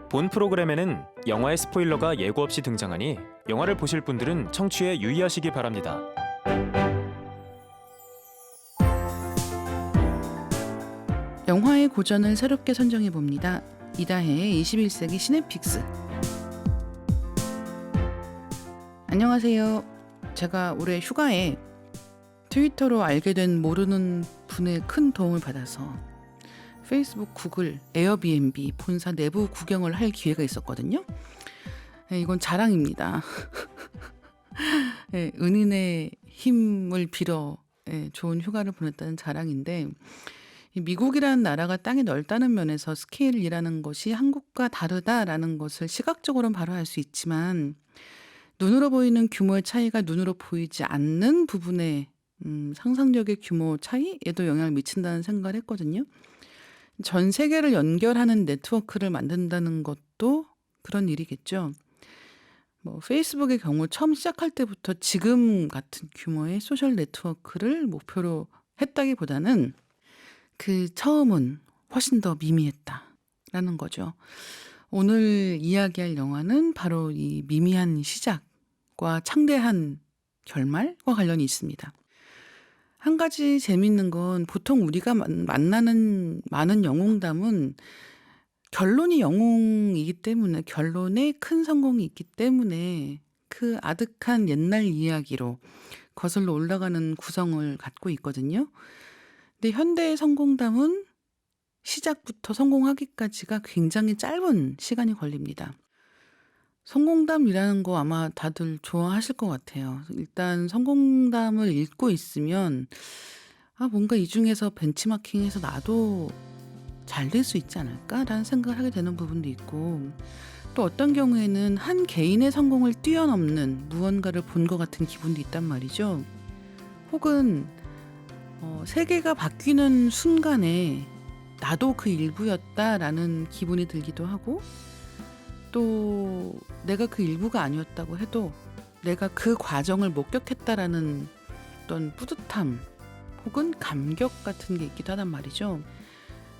본 프로그램에는 영화의 스포일러가 예고 없이 등장하니 영화를 보실 분들은 청취에 유의하시기 바랍니다. 영화의 고전을 새롭게 선정해봅니다. 이다혜의 21세기 시네픽스. 안녕하세요. 제가 올해 휴가에 트위터로 알게 된 모르는 분의 큰 도움을 받아서 페이스북, 구글, 에어비앤비 본사 내부 구경을 할 기회가 있었거든요. 네, 이건 자랑입니다. 네, 은인의 힘을 빌어 좋은 휴가를 보냈다는 자랑인데, 미국이라는 나라가 땅이 넓다는 면에서 스케일이라는 것이 한국과 다르다라는 것을 시각적으로는 바로 알 수 있지만, 눈으로 보이는 규모의 차이가 눈으로 보이지 않는 부분의 상상력의 규모 차이에도 영향을 미친다는 생각을 했거든요. 전 세계를 연결하는 네트워크를 만든다는 것도 그런 일이겠죠. 페이스북의 경우 처음 시작할 때부터 지금 같은 규모의 소셜 네트워크를 목표로 했다기보다는 그 처음은 훨씬 더 미미했다라는 거죠. 오늘 이야기할 영화는 바로 이 미미한 시작과 창대한 결말과 관련이 있습니다. 한 가지 재미있는 건 보통 우리가 만나는 많은 영웅담은 결론이 영웅이기 때문에, 결론에 큰 성공이 있기 때문에 그 아득한 옛날 이야기로 거슬러 올라가는 구성을 갖고 있거든요. 근데 현대의 성공담은 시작부터 성공하기까지가 굉장히 짧은 시간이 걸립니다. 성공담이라는 거 아마 다들 좋아하실 것 같아요. 일단 성공담을 읽고 있으면 뭔가 이 중에서 벤치마킹해서 나도 잘 될 수 있지 않을까라는 생각을 하게 되는 부분도 있고, 또 어떤 경우에는 한 개인의 성공을 뛰어넘는 무언가를 본 것 같은 기분도 있단 말이죠. 혹은 세계가 바뀌는 순간에 나도 그 일부였다라는 기분이 들기도 하고, 또 내가 그 일부가 아니었다고 해도 내가 그 과정을 목격했다라는 어떤 뿌듯함 혹은 감격 같은 게 있기도 하단 말이죠.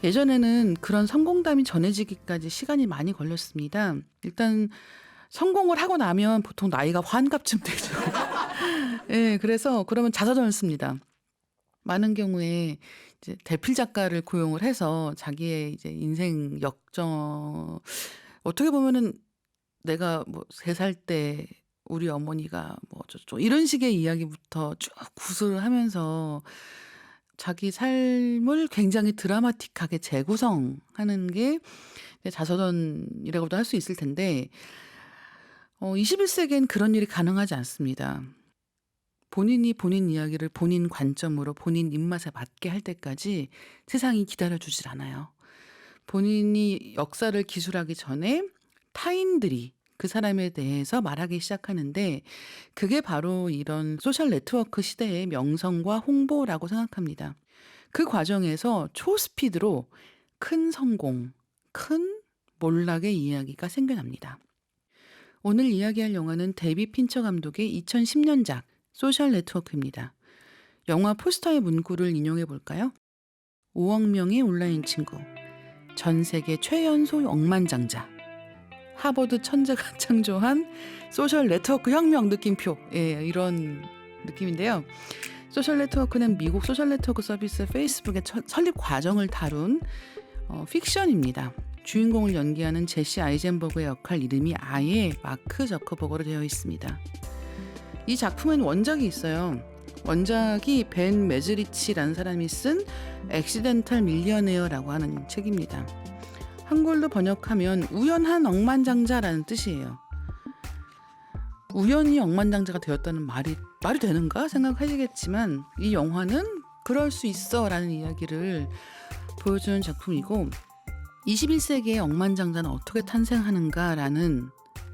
예전에는 그런 성공담이 전해지기까지 시간이 많이 걸렸습니다. 일단 성공을 하고 나면 보통 나이가 환갑쯤 되죠. 네, 그래서 그러면 자서전을 씁니다. 많은 경우에 이제 대필 작가를 고용을 해서 자기의 이제 인생 역정, 어떻게 보면은 내가 3살 때 우리 어머니가 어쩌고 이런 식의 이야기부터 쭉 구술을 하면서 자기 삶을 굉장히 드라마틱하게 재구성하는 게 자서전이라고도 할 수 있을 텐데, 21세기엔 그런 일이 가능하지 않습니다. 본인이 본인 이야기를 본인 관점으로 본인 입맛에 맞게 할 때까지 세상이 기다려주질 않아요. 본인이 역사를 기술하기 전에 타인들이 그 사람에 대해서 말하기 시작하는데, 그게 바로 이런 소셜 네트워크 시대의 명성과 홍보라고 생각합니다. 그 과정에서 초스피드로 큰 성공, 큰 몰락의 이야기가 생겨납니다. 오늘 이야기할 영화는 데이빗 핀처 감독의 2010년작 소셜 네트워크입니다. 영화 포스터의 문구를 인용해 볼까요? 5억 명의 온라인 친구, 전 세계 최연소 억만장자, 하버드 천재가 창조한 소셜 네트워크 혁명 느낌표, 이런 느낌인데요. 소셜 네트워크는 미국 소셜 네트워크 서비스 페이스북의 설립 과정을 다룬 픽션입니다. 주인공을 연기하는 제시 아이젠버그의 역할 이름이 아예 마크 저커버그로 되어 있습니다. 이 작품엔 원작이 있어요. 원작이 벤 메즈리치라는 사람이 쓴 액시덴탈 밀리어네어라고 하는 책입니다. 한글로 번역하면 우연한 억만장자라는 뜻이에요. 우연히 억만장자가 되었다는 말이 되는가 생각하시겠지만, 이 영화는 그럴 수 있어 라는 이야기를 보여주는 작품이고, 21세기의 억만장자는 어떻게 탄생하는가라는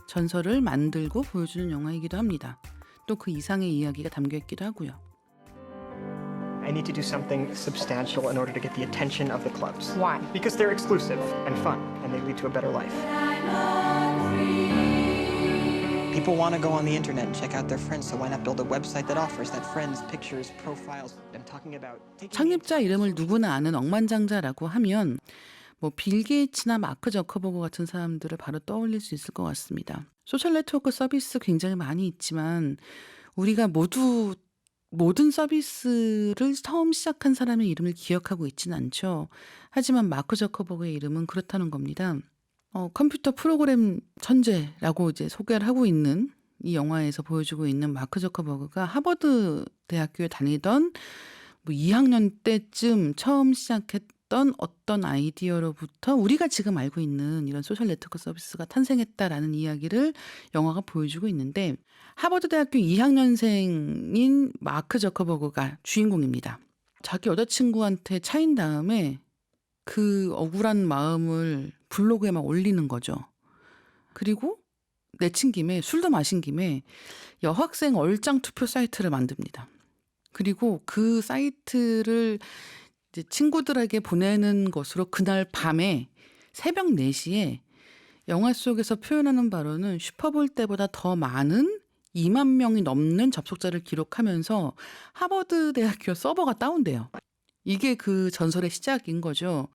전설을 만들고 보여주는 영화이기도 합니다. 또 그 이상의 이야기가 담겨있기도 하고요. I need to do something substantial in order to get the attention of the clubs. Why? Because they're exclusive and fun, and they lead to a better life. People want to go on the internet and check out their friends, so why not build a website that offers that friends, pictures, profiles. I'm talking about 창립자 이름을 누구나 아는 억만장자라고 하면 뭐 빌 게이츠나 마크 저커버그 같은 사람들을 바로 떠올릴 수 있을 것 같습니다. 소셜 네트워크 서비스 굉장히 많이 있지만 우리가 모두 모든 서비스를 처음 시작한 사람의 이름을 기억하고 있지는 않죠. 하지만 마크 저커버그의 이름은 그렇다는 겁니다. 컴퓨터 프로그램 천재라고 이제 소개를 하고 있는 이 영화에서 보여주고 있는 마크 저커버그가 하버드 대학교에 다니던 뭐 2학년 때쯤 처음 시작했던 어떤 아이디어로부터 우리가 지금 알고 있는 이런 소셜 네트워크 서비스가 탄생했다라는 이야기를 영화가 보여주고 있는데 하버드 대학교 2학년생인 마크 저커버그가 주인공입니다. 자기 여자친구한테 차인 다음에 그 억울한 마음을 블로그에 막 올리는 거죠. 그리고 내친 김에 술도 마신 김에 여학생 얼짱 투표 사이트를 만듭니다. 그리고 그 사이트를 이제 친구들에게 보내는 것으로 그날 밤에 새벽 4시에 영화 속에서 표현하는 바로는 슈퍼볼 때보다 더 많은 2만 명이 넘는 접속자를 기록하면서 하버드 대학교 서버가 다운돼요. 이게 그 전설의 시작인 거죠.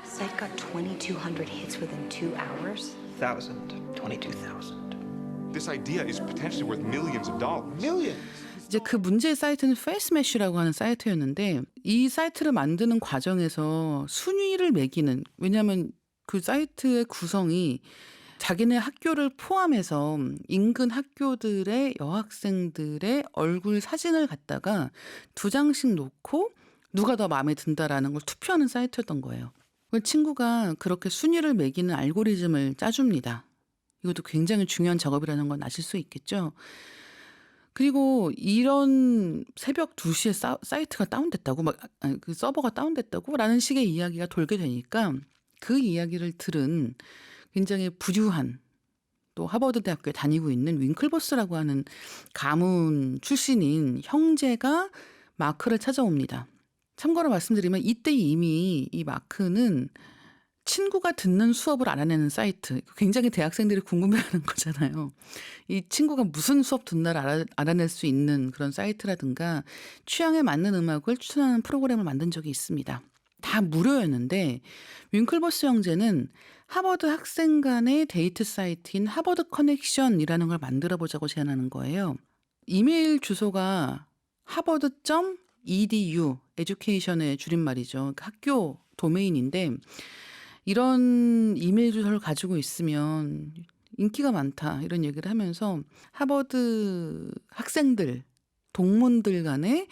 Site got 2,200 hits within 2 hours. 22,000. This idea is potentially worth millions of dollars. Millions. 이제 그 문제의 사이트는 페이스매시라고 하는 사이트였는데 이 사이트를 만드는 과정에서 순위를 매기는 왜냐하면 그 사이트의 구성이 자기네 학교를 포함해서 인근 학교들의 여학생들의 얼굴 사진을 갖다가 2장씩 놓고 누가 더 마음에 든다라는 걸 투표하는 사이트였던 거예요. 그 친구가 그렇게 순위를 매기는 알고리즘을 짜줍니다. 이것도 굉장히 중요한 작업이라는 건 아실 수 있겠죠. 그리고 이런 새벽 2시에 사이트가 다운됐다고 그 서버가 다운됐다고 라는 식의 이야기가 돌게 되니까 그 이야기를 들은 굉장히 부유한 또 하버드 대학교에 다니고 있는 윙클버스라고 하는 가문 출신인 형제가 마크를 찾아옵니다. 참고로 말씀드리면 이때 이미 이 마크는 친구가 듣는 수업을 알아내는 사이트, 굉장히 대학생들이 궁금해하는 거잖아요. 이 친구가 무슨 수업 듣나를 알아낼 수 있는 그런 사이트라든가 취향에 맞는 음악을 추천하는 프로그램을 만든 적이 있습니다. 다 무료였는데 윙클버스 형제는 하버드 학생 간의 데이트 사이트인 하버드 커넥션이라는 걸 만들어 보자고 제안하는 거예요. 이메일 주소가 harvard.edu, education의 줄임말이죠. 학교 도메인인데 이런 이메일 주소를 가지고 있으면 인기가 많다 이런 얘기를 하면서 하버드 학생들, 동문들 간에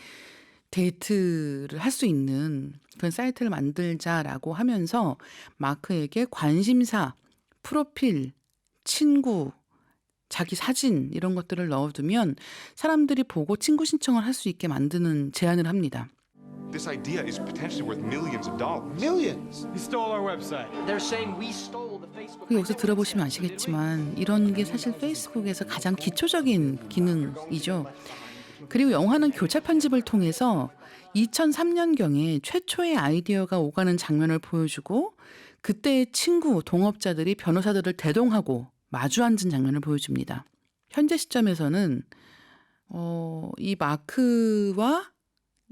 데이트를 할 수 있는 그런 사이트를 만들자라고 하면서 마크에게 관심사, 프로필, 친구, 자기 사진 이런 것들을 넣어두면 사람들이 보고 친구 신청을 할 수 있게 만드는 제안을 합니다. This idea is potentially worth millions of dollars. Millions. He stole our website. They're saying we stole the Facebook. 여기서 들어보시면 아시겠지만 이런 게 사실 페이스북에서 가장 기초적인 기능이죠. 그리고 영화는 교차 편집을 통해서 2003년경에 최초의 아이디어가 오가는 장면을 보여주고 그때의 친구, 동업자들이 변호사들을 대동하고 마주 앉은 장면을 보여줍니다. 현재 시점에서는 이 마크와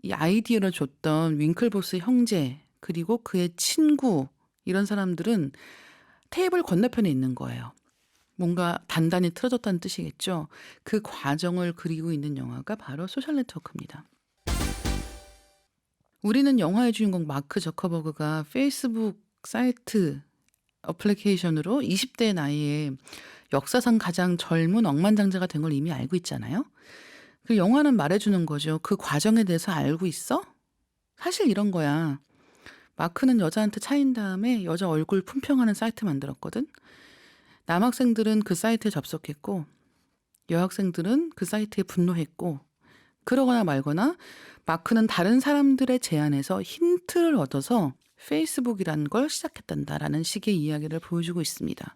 이 아이디어를 줬던 윙클보스 형제 그리고 그의 친구 이런 사람들은 테이블 건너편에 있는 거예요. 뭔가 단단히 틀어졌다는 뜻이겠죠. 그 과정을 그리고 있는 영화가 바로 소셜 네트워크입니다. 우리는 영화의 주인공 마크 저커버그가 페이스북 사이트 어플리케이션으로 20대 나이에 역사상 가장 젊은 억만장자가 된 걸 이미 알고 있잖아요. 그 영화는 말해주는 거죠. 그 과정에 대해서 알고 있어? 사실 이런 거야. 마크는 여자한테 차인 다음에 여자 얼굴 품평하는 사이트 만들었거든. 남학생들은 그 사이트에 접속했고 여학생들은 그 사이트에 분노했고 그러거나 말거나 마크는 다른 사람들의 제안에서 힌트를 얻어서 페이스북이라는 걸 시작했단다라는 식의 이야기를 보여주고 있습니다.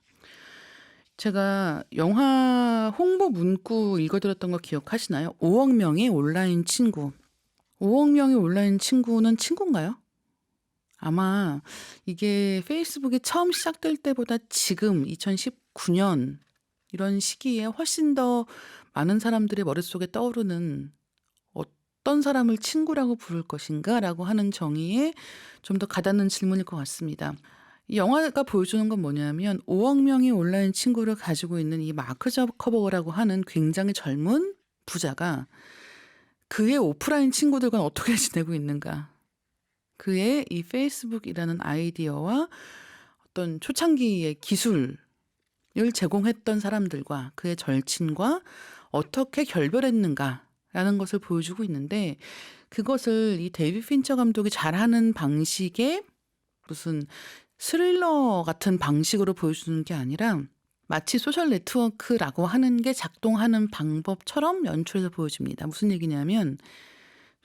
제가 영화 홍보 문구 읽어드렸던 거 기억하시나요? 5억 명의 온라인 친구. 5억 명의 온라인 친구는 친구인가요? 아마 이게 페이스북이 처음 시작될 때보다 지금 2019년 이런 시기에 훨씬 더 많은 사람들의 머릿속에 떠오르는 어떤 사람을 친구라고 부를 것인가 라고 하는 정의에 좀 더 가닿는 질문일 것 같습니다. 이 영화가 보여주는 건 뭐냐면 5억 명의 온라인 친구를 가지고 있는 이 마크 저커버그라고 하는 굉장히 젊은 부자가 그의 오프라인 친구들과 어떻게 지내고 있는가. 그의 이 페이스북이라는 아이디어와 어떤 초창기의 기술을 제공했던 사람들과 그의 절친과 어떻게 결별했는가라는 것을 보여주고 있는데, 그것을 이 데이비드 핀처 감독이 잘하는 방식의 무슨 스릴러 같은 방식으로 보여주는 게 아니라 마치 소셜 네트워크라고 하는 게 작동하는 방법처럼 연출해서 보여줍니다. 무슨 얘기냐면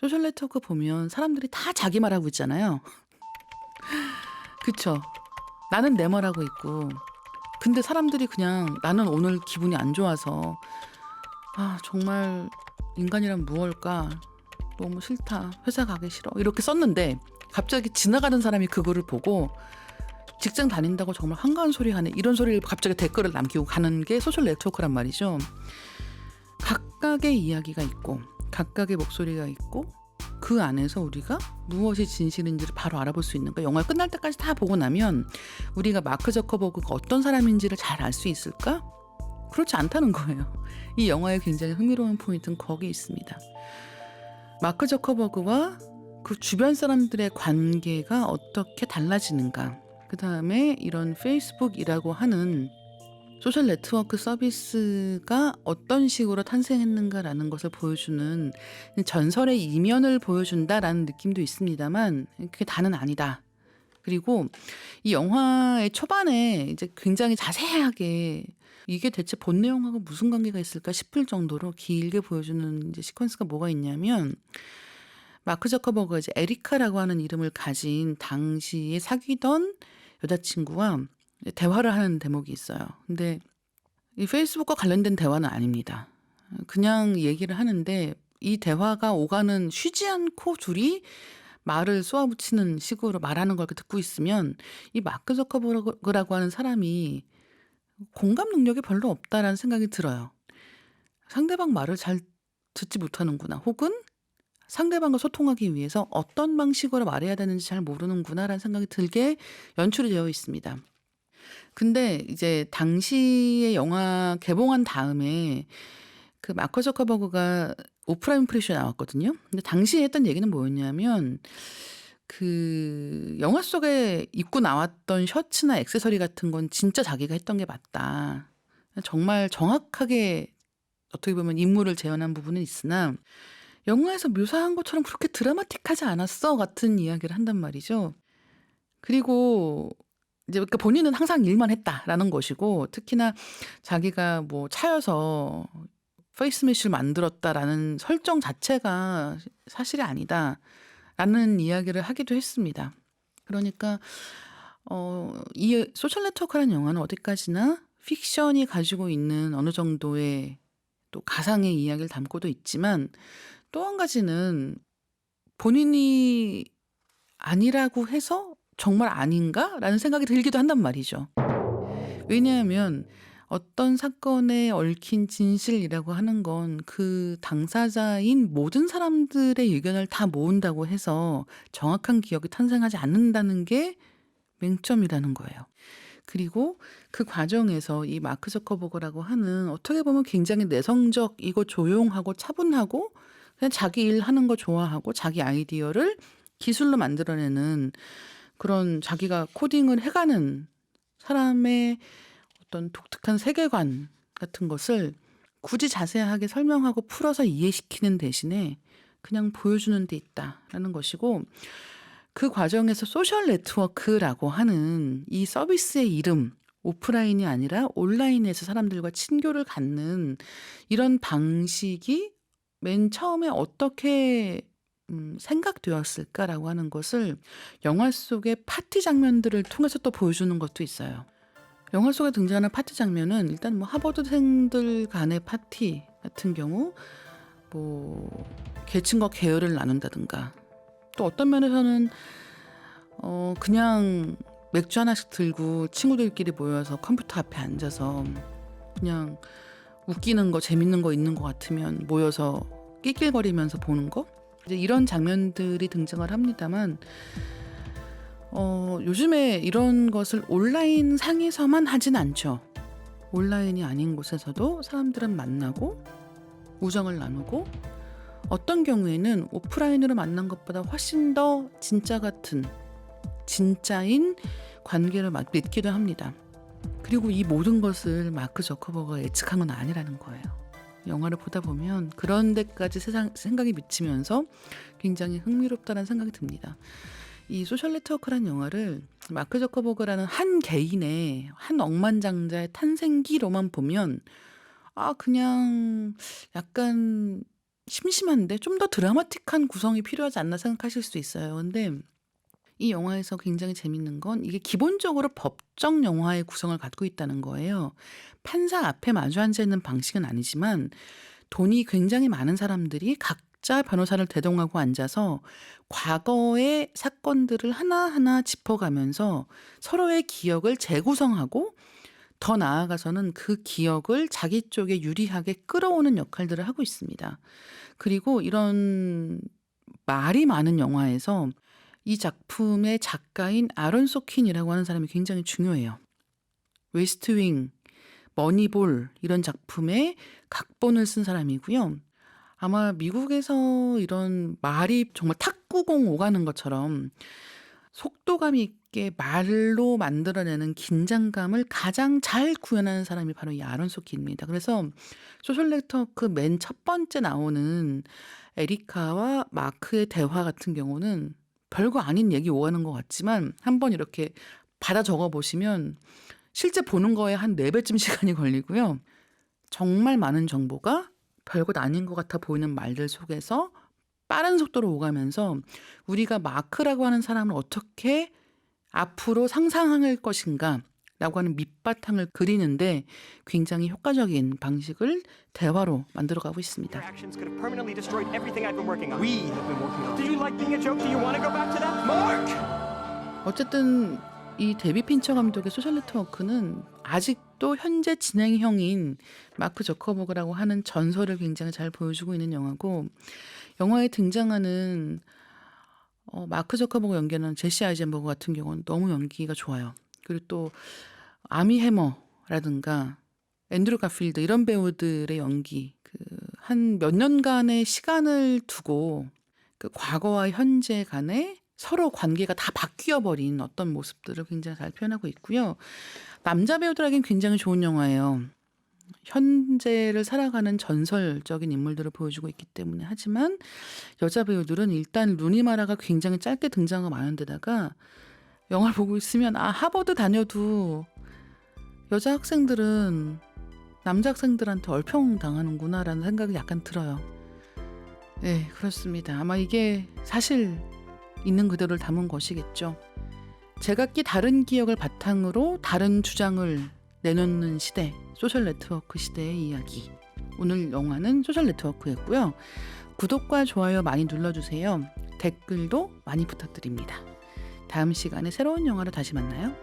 소셜 네트워크 보면 사람들이 다 자기 말하고 있잖아요. 그쵸? 나는 내 말하고 있고, 근데 사람들이 그냥 나는 오늘 기분이 안 좋아서 정말 인간이란 무엇일까, 너무 싫다, 회사 가기 싫어, 이렇게 썼는데 갑자기 지나가는 사람이 그거를 보고 직장 다닌다고 정말 한가한 소리 하네, 이런 소리를 갑자기 댓글을 남기고 가는 게 소셜 네트워크란 말이죠. 각각의 이야기가 있고 각각의 목소리가 있고 그 안에서 우리가 무엇이 진실인지를 바로 알아볼 수 있는 거야. 영화 끝날 때까지 다 보고 나면 우리가 마크 저커버그가 어떤 사람인지를 잘 알 수 있을까? 그렇지 않다는 거예요. 이 영화의 굉장히 흥미로운 포인트는 거기에 있습니다. 마크 저커버그와 그 주변 사람들의 관계가 어떻게 달라지는가, 그 다음에 이런 페이스북이라고 하는 소셜 네트워크 서비스가 어떤 식으로 탄생했는가라는 것을 보여주는 전설의 이면을 보여준다라는 느낌도 있습니다만 그게 다는 아니다. 그리고 이 영화의 초반에 이제 굉장히 자세하게 이게 대체 본 내용하고 무슨 관계가 있을까 싶을 정도로 길게 보여주는 이제 시퀀스가 뭐가 있냐면, 마크 저커버그가 이제 에리카라고 하는 이름을 가진 당시에 사귀던 여자친구와 대화를 하는 대목이 있어요. 근데 이 페이스북과 관련된 대화는 아닙니다. 그냥 얘기를 하는데 이 대화가 오가는 쉬지 않고 둘이 말을 쏘아붙이는 식으로 말하는 걸 듣고 있으면 이 마크 저커버그라고 하는 사람이 공감 능력이 별로 없다라는 생각이 들어요. 상대방 말을 잘 듣지 못하는구나, 혹은 상대방과 소통하기 위해서 어떤 방식으로 말해야 되는지 잘 모르는구나라는 생각이 들게 연출이 되어 있습니다. 근데 이제 당시에 영화 개봉한 다음에 그 마크 저커버그가 오프라 프레쇼에 나왔거든요. 근데 당시에 했던 얘기는 뭐였냐면 그 영화 속에 입고 나왔던 셔츠나 액세서리 같은 건 진짜 자기가 했던 게 맞다. 정말 정확하게 어떻게 보면 인물을 재현한 부분은 있으나 영화에서 묘사한 것처럼 그렇게 드라마틱하지 않았어 같은 이야기를 한단 말이죠. 그리고 이제 그러니까 본인은 항상 일만 했다라는 것이고, 특히나 자기가 뭐 차여서 페이스매시를 만들었다라는 설정 자체가 사실이 아니다라는 이야기를 하기도 했습니다. 그러니까 이 소셜 네트워크라는 영화는 어디까지나 픽션이 가지고 있는 어느 정도의 또 가상의 이야기를 담고도 있지만, 또 한 가지는 본인이 아니라고 해서 정말 아닌가라는 생각이 들기도 한단 말이죠. 왜냐하면 어떤 사건에 얽힌 진실이라고 하는 건 그 당사자인 모든 사람들의 의견을 다 모은다고 해서 정확한 기억이 탄생하지 않는다는 게 맹점이라는 거예요. 그리고 그 과정에서 이 마크 저커버그라고 하는 어떻게 보면 굉장히 내성적이고 조용하고 차분하고 그냥 자기 일 하는 거 좋아하고 자기 아이디어를 기술로 만들어내는 그런 자기가 코딩을 해가는 사람의 어떤 독특한 세계관 같은 것을 굳이 자세하게 설명하고 풀어서 이해시키는 대신에 그냥 보여주는 데 있다라는 것이고, 그 과정에서 소셜 네트워크라고 하는 이 서비스의 이름, 오프라인이 아니라 온라인에서 사람들과 친교를 갖는 이런 방식이 맨 처음에 어떻게 생각되었을까라고 하는 것을 영화 속의 파티 장면들을 통해서 또 보여주는 것도 있어요. 영화 속에 등장하는 파티 장면은 일단 뭐 하버드생들 간의 파티 같은 경우 뭐 계층과 계열을 나눈다든가, 또 어떤 면에서는 그냥 맥주 하나씩 들고 친구들끼리 모여서 컴퓨터 앞에 앉아서 그냥 웃기는 거 재밌는 거 있는 것 같으면 모여서 낄낄거리면서 보는 거, 이제 이런 장면들이 등장을 합니다만 요즘에 이런 것을 온라인 상에서만 하진 않죠. 온라인이 아닌 곳에서도 사람들은 만나고 우정을 나누고 어떤 경우에는 오프라인으로 만난 것보다 훨씬 더 진짜 같은 진짜인 관계를 맺기도 합니다. 그리고 이 모든 것을 마크 저커버가 예측한 건 아니라는 거예요. 영화를 보다 보면 그런 데까지 생각이 미치면서 굉장히 흥미롭다는 생각이 듭니다. 이 소셜 네트워크라는 영화를 마크 저커버그라는 한 개인의 한 억만장자의 탄생기로만 보면 그냥 약간 심심한데 좀 더 드라마틱한 구성이 필요하지 않나 생각하실 수 있어요. 근데 이 영화에서 굉장히 재밌는 건 이게 기본적으로 법정 영화의 구성을 갖고 있다는 거예요. 판사 앞에 마주 앉아 있는 방식은 아니지만 돈이 굉장히 많은 사람들이 각자 변호사를 대동하고 앉아서 과거의 사건들을 하나하나 짚어가면서 서로의 기억을 재구성하고 더 나아가서는 그 기억을 자기 쪽에 유리하게 끌어오는 역할들을 하고 있습니다. 그리고 이런 말이 많은 영화에서 이 작품의 작가인 아론 소킨이라고 하는 사람이 굉장히 중요해요. 웨스트윙, 머니볼 이런 작품의 각본을 쓴 사람이고요. 아마 미국에서 이런 말이 정말 탁구공 오가는 것처럼 속도감 있게 말로 만들어내는 긴장감을 가장 잘 구현하는 사람이 바로 이 아론 소킨입니다. 그래서 소셜 네트워크 맨 첫 번째 나오는 에리카와 마크의 대화 같은 경우는 별거 아닌 얘기 오가는 것 같지만 한번 이렇게 받아 적어 보시면 실제 보는 거에 한 4배쯤 시간이 걸리고요. 정말 많은 정보가 별것 아닌 것 같아 보이는 말들 속에서 빠른 속도로 오가면서 우리가 마크라고 하는 사람을 어떻게 앞으로 상상할 것인가 라고 하는 밑바탕을 그리는데 굉장히 효과적인 방식을 대화로 만들어가고 있습니다. Your actions could have permanently destroyed everything I've been working on. We have been working on. Did you like being a joke? Do you want to go back to that? Mark! 어쨌든 이 데비 핀처 감독의 소셜 네트워크는 아직도 현재 진행형인 마크 저커버그라고 하는 전설을 굉장히 잘 보여주고 있는 영화고 영화에 등장하는 마크 저커버그 연기하는 제시 아이젠버그 같은 경우는 너무 연기가 좋아요. 그리고 또 아미 해머라든가 앤드류 가필드 이런 배우들의 연기 한 몇 년간의 시간을 두고 그 과거와 현재 간의 서로 관계가 다 바뀌어 버린 어떤 모습들을 굉장히 잘 표현하고 있고요. 남자 배우들에겐 굉장히 좋은 영화예요. 현재를 살아가는 전설적인 인물들을 보여주고 있기 때문에 하지만 여자 배우들은 일단 루니 마라가 굉장히 짧게 등장하고 많은 데다가 영화를 보고 있으면 하버드 다녀도 여자 학생들은 남자 학생들한테 얼평당하는구나라는 생각이 약간 들어요. 네, 그렇습니다. 아마 이게 사실 있는 그대로를 담은 것이겠죠. 제각기 다른 기억을 바탕으로 다른 주장을 내놓는 시대, 소셜 네트워크 시대의 이야기. 오늘 영화는 소셜 네트워크였고요. 구독과 좋아요 많이 눌러주세요. 댓글도 많이 부탁드립니다. 다음 시간에 새로운 영화로 다시 만나요.